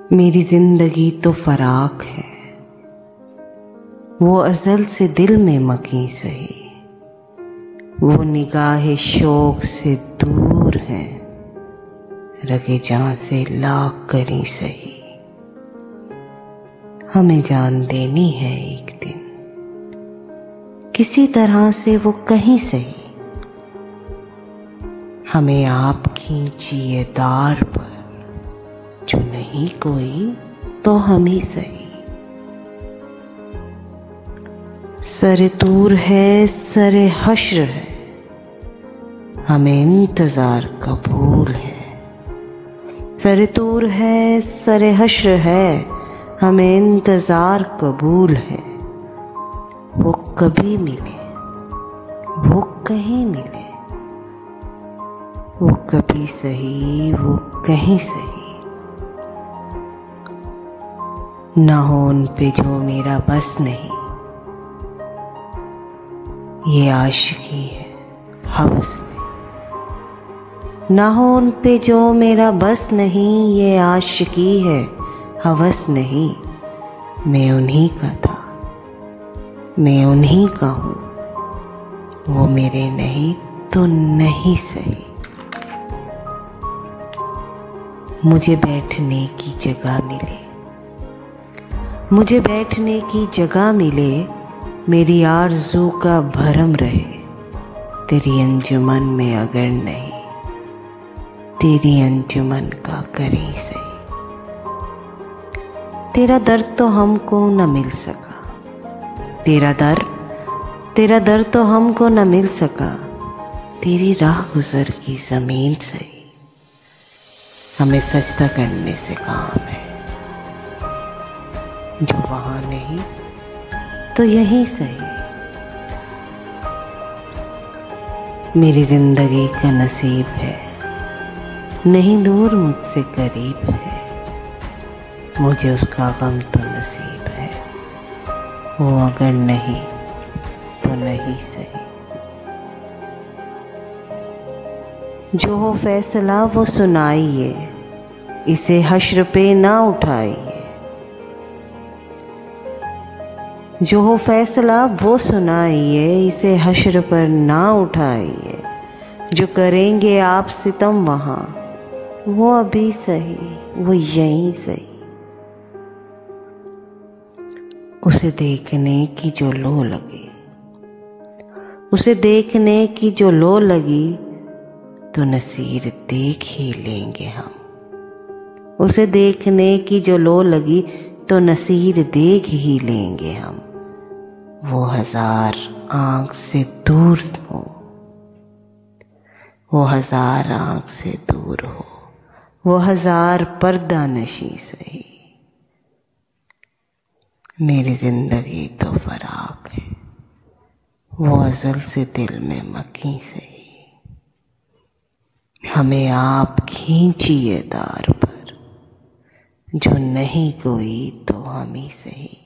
मेरी जिंदगी तो फराक है, वो अज़ल से दिल में मकी सही, वो निगाहे शौक से दूर है, रगे जान से लाख करी सही। हमें जान देनी है एक दिन, किसी तरह से वो कहीं सही, हमें आप खींचिए दार पर, जो नहीं कोई तो हम ही सही। सरे तूर है सरे हश्र है, हमें इंतजार कबूल है। सरे तूर है सरे हश्र है, हमें इंतजार कबूल है। वो कभी मिले वो कहीं मिले, वो कभी सही वो कहीं सही। ना हो उन पे जो मेरा बस नहीं, ये आशिकी है हवस नहीं। ना हो उन पे जो मेरा बस नहीं, ये आशिकी है हवस नहीं। मैं उन्हीं का था, मैं उन्हीं का हूँ, वो मेरे नहीं तो नहीं सही। मुझे बैठने की जगह मिले, मुझे बैठने की जगह मिले, मेरी आरज़ू का भरम रहे। तेरी अंजुमन में अगर नहीं, तेरी अंजुमन का करी सही। तेरा दर्द तो हमको न मिल सका, तेरा दर्द तो हमको न मिल सका। तेरी राह गुजर की ज़मीन सही, हमें सजदा करने से काम है। जो वहाँ नहीं तो यहीं सही। मेरी जिंदगी का नसीब है, नहीं दूर मुझसे करीब है। मुझे उसका गम तो नसीब है, वो अगर नहीं तो नहीं सही। जो हो फैसला वो सुनाइए, इसे हश्र पे ना उठाइए। जो हो फैसला वो सुनाइए, इसे हश्र पर ना उठाइए। जो करेंगे आप सितम वहाँ, वो अभी सही वो यहीं सही। उसे देखने की जो लो लगे, उसे देखने की जो लो लगी, तो नसीर देख ही लेंगे हम। उसे देखने की जो लो लगी, तो नसीर देख ही लेंगे हम। वो हजार आँख से दूर हो, वो हजार आँख से दूर हो, वो हजार पर्दा नशी सही। मेरी जिंदगी तो फराक है, वो अज़ल से दिल में मकी सही। हमें आप खींचिए दार पर, जो नहीं कोई तो हम ही सही।